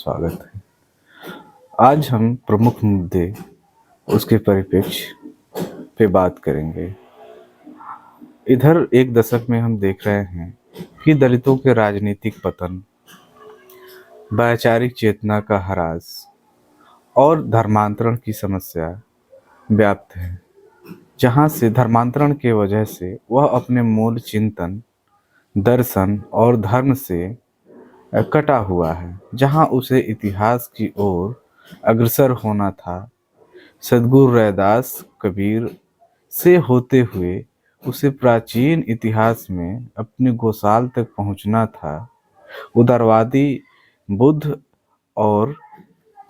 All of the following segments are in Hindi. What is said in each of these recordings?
स्वागत है। आज हम प्रमुख मुद्दे उसके परिप्रेक्ष्य पे बात करेंगे। इधर एक दशक में हम देख रहे हैं कि दलितों के राजनीतिक पतन, वैचारिक चेतना का ह्रास और धर्मांतरण की समस्या व्याप्त है। जहाँ से धर्मांतरण के वजह से वह अपने मूल चिंतन, दर्शन और धर्म से कटा हुआ है। जहाँ उसे इतिहास की ओर अग्रसर होना था, सद्गुरु रैदास कबीर से होते हुए उसे प्राचीन इतिहास में अपनी गोसाल तक पहुंचना था। उदारवादी बुद्ध और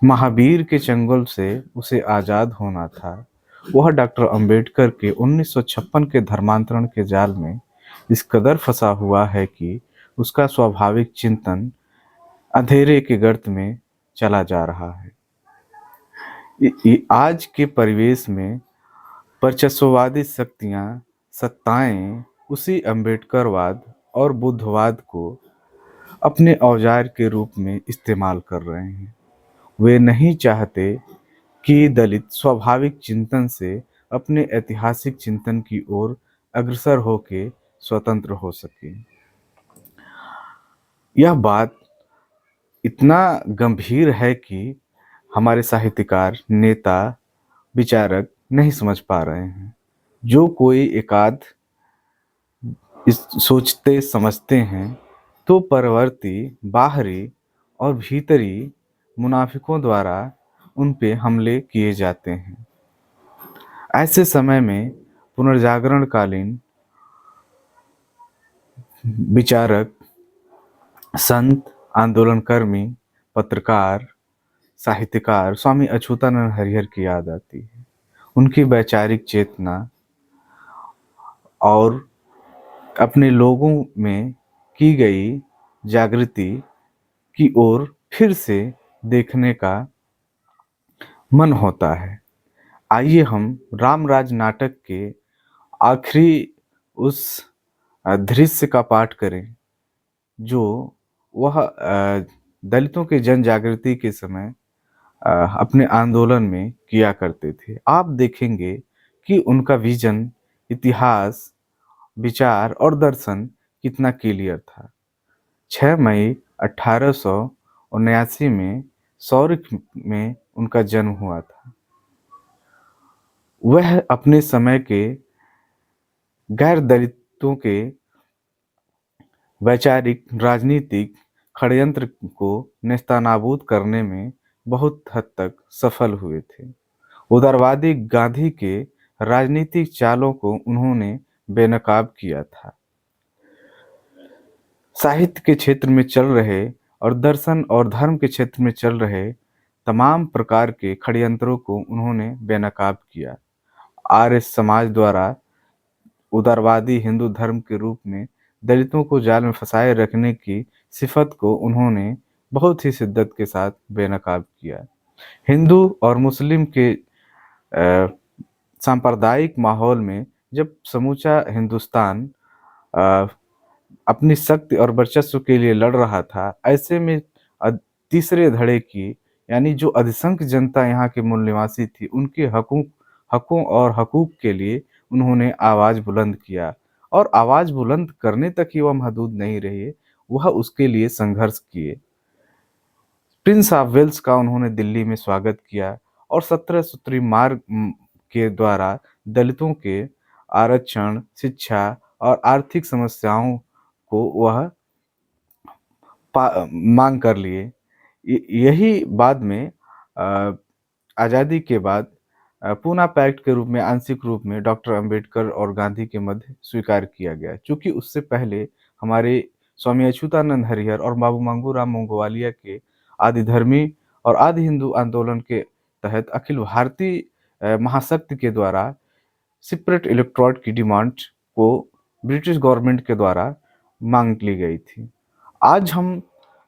महावीर के चंगुल से उसे आज़ाद होना था। वह डॉक्टर अंबेडकर के 1956 के धर्मांतरण के जाल में इस कदर फंसा हुआ है कि उसका स्वाभाविक चिंतन अंधेरे के गर्त में चला जा रहा है। आज के परिवेश में वर्चस्ववादी शक्तियां, सत्ताएं उसी अंबेडकरवाद और बुद्धवाद को अपने औजार के रूप में इस्तेमाल कर रहे हैं। वे नहीं चाहते कि दलित स्वाभाविक चिंतन से अपने ऐतिहासिक चिंतन की ओर अग्रसर होकर स्वतंत्र हो सके। यह बात इतना गंभीर है कि हमारे साहित्यकार, नेता, विचारक नहीं समझ पा रहे हैं। जो कोई एकाध इस सोचते समझते हैं तो परवर्ती, बाहरी और भीतरी मुनाफिकों द्वारा उन पे हमले किए जाते हैं। ऐसे समय में पुनर्जागरणकालीन विचारक, संत, आंदोलनकर्मी, पत्रकार, साहित्यकार स्वामी अच्युतानंद हरिहर की याद आती है। उनकी वैचारिक चेतना और अपने लोगों में की गई जागृति की ओर फिर से देखने का मन होता है। आइए हम रामराज नाटक के आखिरी उस दृश्य का पाठ करें जो वह दलितों के जन जागृति के समय अपने आंदोलन में किया करते थे। आप देखेंगे कि उनका विजन, इतिहास, विचार और दर्शन कितना क्लियर था। 6 मई 1879 में सौरिक में उनका जन्म हुआ था। वह अपने समय के गैर दलितों के वैचारिक, राजनीतिक षड्यंत्र को नेस्तनाबूद करने में बहुत हद तक सफल हुए थे। उदारवादी गांधी के राजनीतिक चालों को उन्होंने बेनकाब किया था। साहित्य के क्षेत्र में चल रहे और दर्शन और धर्म के क्षेत्र में चल रहे तमाम प्रकार के षड्यंत्रों को उन्होंने बेनकाब किया। आर्य समाज द्वारा उदारवादी हिंदू धर्म के रूप में दलितों को जाल में फंसाए रखने की सिफत को उन्होंने बहुत ही शिद्दत के साथ बेनकाब किया। हिंदू और मुस्लिम के सांप्रदायिक माहौल में जब समूचा हिंदुस्तान अपनी शक्ति और वर्चस्व के लिए लड़ रहा था, ऐसे में तीसरे धड़े की यानी जो अधिसंख्य जनता यहाँ के मूल निवासी थी, उनके हकों और हकूक के लिए उन्होंने आवाज़ बुलंद किया। और आवाज़ बुलंद करने तक ही वह महदूद नहीं रहे, वह उसके लिए संघर्ष किए। प्रिंस ऑफ वेल्स का उन्होंने दिल्ली में स्वागत किया और 17 सूत्री मार्ग के द्वारा दलितों के आरक्षण, शिक्षा और आर्थिक समस्याओं को वह मांग कर लिए। यही बाद में आज़ादी के बाद पूना पैक्ट के रूप में आंशिक रूप में डॉक्टर अंबेडकर और गांधी के मध्य स्वीकार किया गया। चूँकि उससे पहले हमारे स्वामी अच्युतानंद हरिहर और बाबू मंगूराम मोंगवालिया के आदिधर्मी और आदि हिंदू आंदोलन के तहत अखिल भारतीय महाशक्ति के द्वारा सेपरेट इलेक्टोरेट की डिमांड को ब्रिटिश गवर्नमेंट के द्वारा मांग ली गई थी। आज हम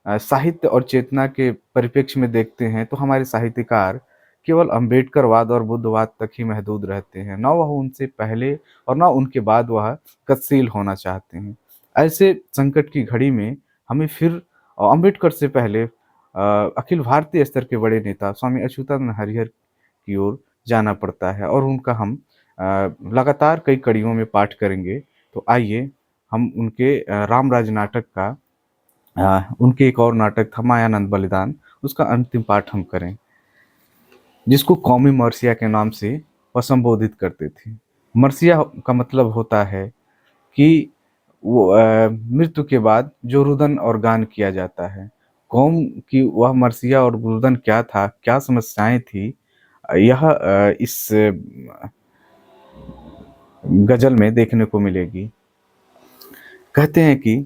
साहित्य और चेतना के परिप्रेक्ष्य में देखते हैं तो हमारे साहित्यकार केवल अंबेडकरवाद और बुद्धवाद तक ही महदूद रहते हैं। ना वह उनसे पहले और ना उनके बाद वह गतिशील होना चाहते हैं। ऐसे संकट की घड़ी में हमें फिर अंबेडकर से पहले अखिल भारतीय स्तर के बड़े नेता स्वामी अच्युतानंद हरिहर की ओर जाना पड़ता है और उनका हम लगातार कई कड़ियों में पाठ करेंगे। तो आइए हम उनके रामराज नाटक का उनके एक और नाटक था मायानंद बलिदान, उसका अंतिम पाठ हम करें, जिसको कौमी मर्सिया के नाम से वह संबोधित करते थे। मर्सिया का मतलब होता है कि वो मृत्यु के बाद जो रुदन और गान किया जाता है। कौम की वह मर्सिया और रुदन क्या था, क्या समस्याएं थी, यह इस गजल में देखने को मिलेगी। कहते हैं कि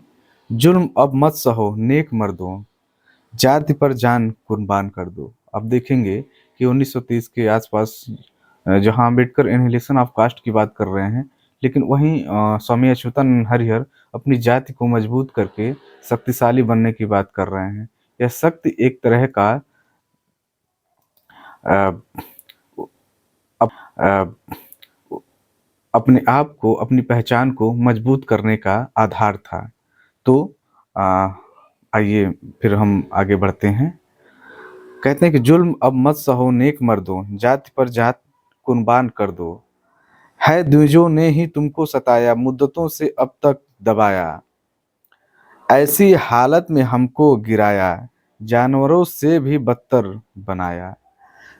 जुल्म अब मत सहो नेक मर्दों, जाति पर जान कुर्बान कर दो। अब देखेंगे कि 1930 के आसपास जहां अम्बेडकर एनिहिलेशन ऑफ कास्ट की बात कर रहे हैं, लेकिन वहीं स्वामी अच्युतानंद हरिहर अपनी जाति को मजबूत करके शक्तिशाली बनने की बात कर रहे हैं। यह शक्ति एक तरह का अ, अ, अपने आप को, अपनी पहचान को मजबूत करने का आधार था। तो आइए फिर हम आगे बढ़ते हैं। कहते हैं कि जुल्म अब मत सहो नेक मर्दों, जाति पर जात कुर्बान कर दो। है द्विजों ने ही तुमको सताया, मुद्दतों से अब तक दबाया। ऐसी हालत में हमको गिराया, जानवरों से भी बदतर बनाया।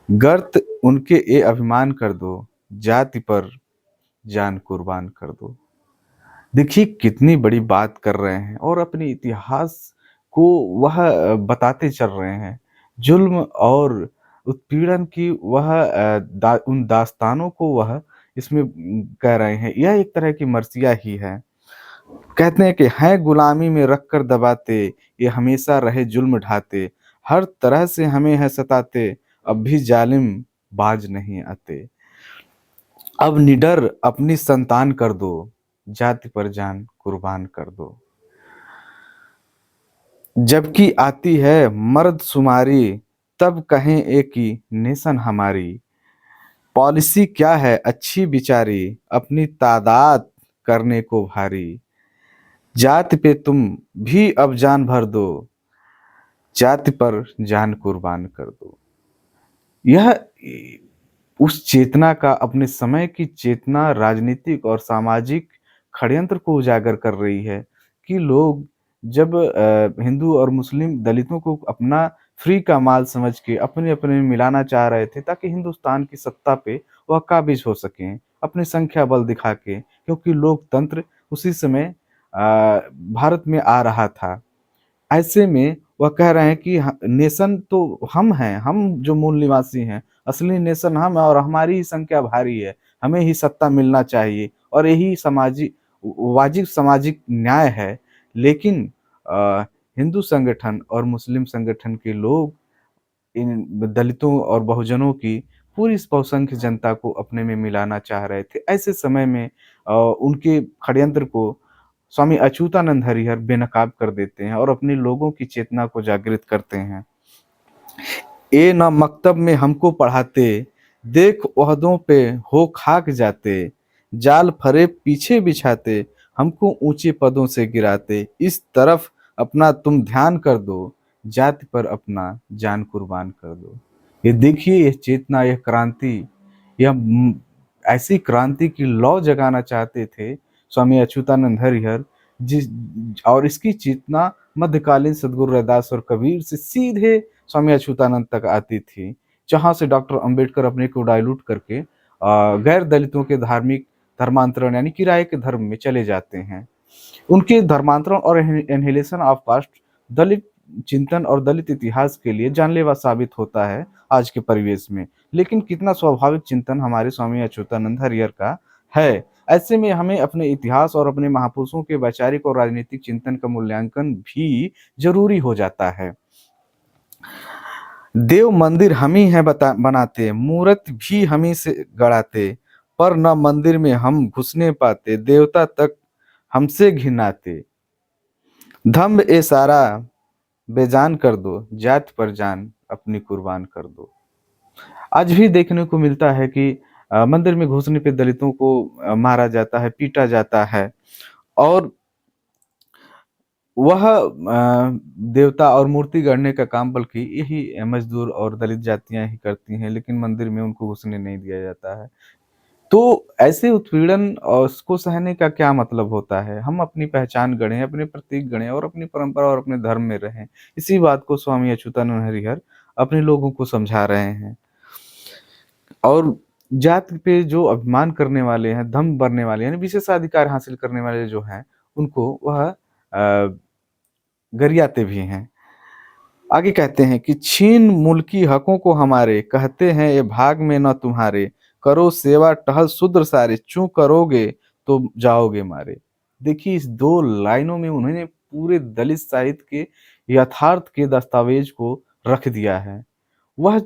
गर्त उनके ये अभिमान कर दो, जाति पर जान कुर्बान कर दो। देखिए कितनी बड़ी बात कर रहे हैं और अपने इतिहास को वह बताते चल रहे हैं। जुल्म और उत्पीड़न की वह उन दास्तानों को वह इसमें कह रहे हैं। यह एक तरह की मर्सिया ही है। कहते हैं कि हैं गुलामी में रख कर दबाते, ये हमेशा रहे जुल्म ढाते। हर तरह से हमें है सताते, अब भी जालिम बाज नहीं आते। अब निडर अपनी संतान कर दो, जाति पर जान कुर्बान कर दो। जबकि आती है मर्द शुमारी, तब कहें एक ही नेशन हमारी। पॉलिसी क्या है अच्छी बिचारी, अपनी तादाद करने को भारी। जाति पे तुम भी अब जान भर दो, जाति पर जान कुर्बान कर दो। यह उस चेतना का, अपने समय की चेतना राजनीतिक और सामाजिक षड्यंत्र को उजागर कर रही है कि लोग जब हिंदू और मुस्लिम दलितों को अपना फ्री का माल समझ के अपने अपने में मिलाना चाह रहे थे ताकि हिंदुस्तान की सत्ता पे वह काबिज हो सकें अपने संख्या बल दिखा के, क्योंकि लोकतंत्र उसी समय भारत में आ रहा था। ऐसे में वह कह रहे हैं कि नेशन तो हम हैं, हम जो मूल निवासी हैं, असली नेशन हम हैं और हमारी ही संख्या भारी है, हमें ही सत्ता मिलना चाहिए और यही सामाजिक वाजिब सामाजिक न्याय है। लेकिन हिंदू संगठन और मुस्लिम संगठन के लोग इन दलितों और बहुजनों की पूरी बहुसंख्य जनता को अपने में मिलाना चाह रहे थे। ऐसे समय में उनके षड्यंत्र को स्वामी अच्युतानंद हरिहर बेनकाब कर देते हैं और अपने लोगों की चेतना को जागृत करते हैं। ए न मकतब में हमको पढ़ाते, देख ओहदों पे हो खाक जाते। जाल फरेब पीछे बिछाते, हमको ऊंचे पदों से गिराते। इस तरफ अपना तुम ध्यान कर दो, जाति पर अपना जान कुर्बान कर दो। ये देखिए, यह चेतना, यह क्रांति, यह ऐसी क्रांति की लौ जगाना चाहते थे स्वामी अच्युतानंद हरिहर, जिस और इसकी चेतना मध्यकालीन सदगुरु रैदास और कबीर से सीधे स्वामी अच्युतानंद तक आती थी, जहां से डॉक्टर अंबेडकर अपने को डाइल्यूट करके गैर दलितों के धार्मिक धर्मांतरण यानी किराए के धर्म में चले जाते हैं। उनके धर्मांतरण और एनहिलेशन ऑफ कास्ट दलित चिंतन और दलित इतिहास के लिए जानलेवा साबित होता है आज के परिवेश में। लेकिन कितना स्वाभाविक चिंतन हमारे स्वामी अच्युतानंद हरिहर का है। ऐसे में हमें अपने इतिहास और अपने महापुरुषों के वैचारिक और राजनीतिक चिंतन का मूल्यांकन भी जरूरी हो जाता है। देव मंदिर हम ही है बनाते, मूर्त भी हम ही से गढ़ाते। पर न मंदिर में हम घुसने पाते, देवता तक हमसे घिनाते। धम्म ए सारा बेजान कर दो, जात पर जान अपनी कुर्बान कर दो। आज भी देखने को मिलता है कि मंदिर में घुसने पे दलितों को मारा जाता है, पीटा जाता है और वह देवता और मूर्ति गढ़ने का काम बल्कि यही मजदूर और दलित जातियाँ ही करती हैं, लेकिन मंदिर में उनको घुसने नहीं दिया जाता है। तो ऐसे उत्पीड़न उसको सहने का क्या मतलब होता है? हम अपनी पहचान गढ़ें, अपने प्रतीक गढ़ें और अपनी परंपरा और अपने धर्म में रहें। इसी बात को स्वामी अच्युतानंद हरिहर अपने लोगों को समझा रहे हैं। और जाति पे जो अभिमान करने वाले हैं, दंभ भरने वाले हैं, यानी विशेषाधिकार हासिल करने वाले जो हैं, उनको वह गरियाते भी हैं। आगे कहते हैं कि छीन मुल्की हकों को हमारे, कहते हैं ये भाग में न तुम्हारे, करो सेवा टहल शूद्र सारे, चूँ करोगे तो जाओगे मारे। देखिए इस दो लाइनों में उन्होंने पूरे दलित साहित्य के यथार्थ के दस्तावेज को रख दिया है। वह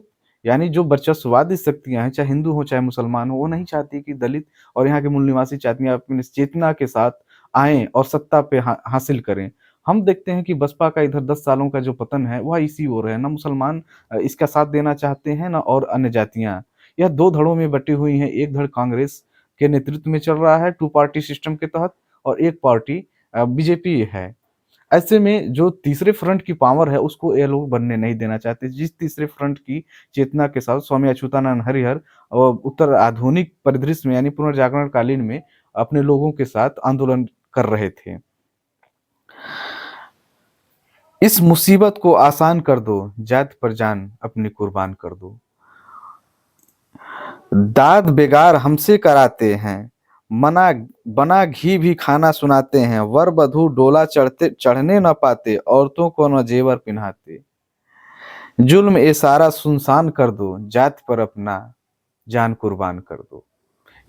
यानी जो वर्चस्ववादी शक्तियां हैं, चाहे हिंदू हो चाहे मुसलमान हो, वो नहीं चाहती कि दलित और यहाँ के मूल निवासी जातियां अपनी चेतना के साथ आएं और सत्ता पे हासिल करें। हम देखते हैं कि बसपा का इधर 10 सालों का जो पतन है वह इसी ओर है। ना मुसलमान इसका साथ देना चाहते हैं, ना और अन्य जातियां। यह दो धड़ों में बटी हुई हैं। एक धड़ कांग्रेस के नेतृत्व में चल रहा है टू पार्टी सिस्टम के तहत, और एक पार्टी बीजेपी है। ऐसे में जो तीसरे फ्रंट की पावर है उसको ये लोग बनने नहीं देना चाहते। जिस तीसरे फ्रंट की चेतना के साथ स्वामी अच्युतानंद हरिहर उत्तर आधुनिक परिदृश्य में यानी पुनर्जागरण कालीन में अपने लोगों के साथ आंदोलन कर रहे थे। इस मुसीबत को आसान कर दो, जात पर जान अपनी कुर्बान कर दो। दाद बेगार हमसे कराते हैं, मना बना घी भी खाना सुनाते हैं, वर वधू डोला चढ़ने न पाते, औरतों को न जेवर पिन्हाते। जुल्म ए सारा सुनसान कर दो, जात पर अपना जान कुर्बान कर दो।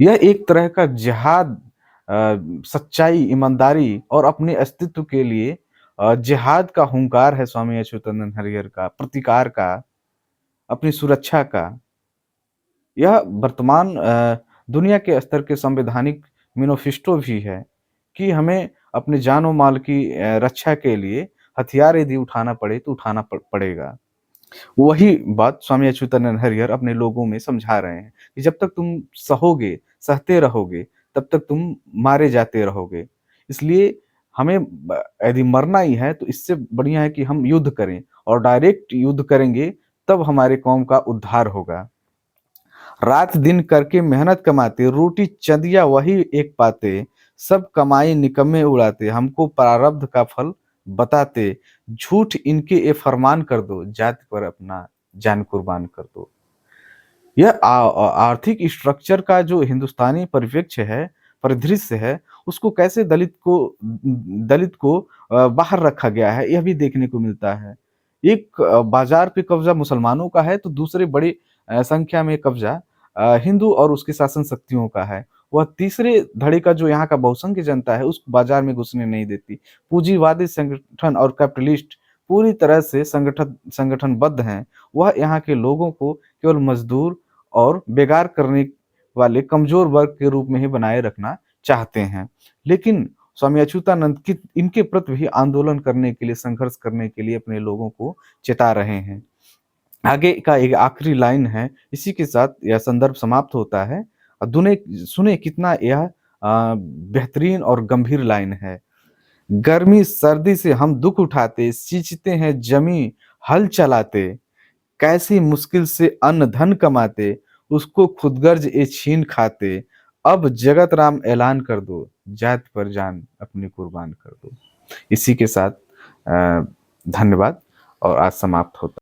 यह एक तरह का जिहाद, सच्चाई, ईमानदारी और अपने अस्तित्व के लिए जिहाद का हुंकार है स्वामी अच्युतानंद हरिहर का, प्रतिकार का, अपनी सुरक्षा का। यह वर्तमान दुनिया के स्तर के संवैधानिक मैनिफेस्टो भी है कि हमें अपने जान और माल की रक्षा के लिए हथियार यदि उठाना पड़े तो उठाना पड़ेगा। वही बात स्वामी अच्युतानंद हरिहर अपने लोगों में समझा रहे हैं कि जब तक तुम सहोगे, सहते रहोगे, तब तक तुम मारे जाते रहोगे। इसलिए हमें यदि मरना ही है तो इससे बढ़िया है कि हम युद्ध करें, और डायरेक्ट युद्ध करेंगे तब हमारे कौम का उद्धार होगा। रात दिन करके मेहनत कमाते, रोटी चंदिया वही एक पाते, सब कमाई निकम्मे उड़ाते, हमको प्रारब्ध का फल बताते, झूठ इनके ये फरमान कर दो, जाति पर अपना जान कुर्बान कर दो। यह आर्थिक स्ट्रक्चर का जो हिंदुस्तानी परिप्रेक्ष्य है, परिदृश्य है, उसको कैसे दलित को बाहर रखा गया है, यह भी देखने को मिलता है। एक बाजार पे कब्जा मुसलमानों का है तो दूसरे बड़ी संख्या में कब्जा हिंदू और उसके शासन शक्तियों का है। वह तीसरे धड़े का जो यहाँ का बहुसंख्य जनता है, उस बाजार में घुसने नहीं देती। पूंजीवादी संगठन और कैपिटलिस्ट पूरी तरह से संगठनबद्ध हैं। वह यहाँ के लोगों को केवल मजदूर और बेगार करने वाले कमजोर वर्ग के रूप में ही बनाए रखना चाहते हैं। लेकिन स्वामी अच्युतानंद की इनके प्रति भी आंदोलन करने के लिए, संघर्ष करने के लिए अपने लोगों को चेता रहे हैं। आगे का एक आखिरी लाइन है, इसी के साथ यह संदर्भ समाप्त होता है। दुने सुने कितना यह बेहतरीन और गंभीर लाइन है। गर्मी सर्दी से हम दुख उठाते, सींचते हैं जमी हल चलाते, कैसी मुश्किल से अन्न धन कमाते, उसको खुदगर्ज ए छीन खाते, अब जगत राम ऐलान कर दो, जात पर जान अपनी कुर्बान कर दो। इसी के साथ धन्यवाद, और आज समाप्त होता है।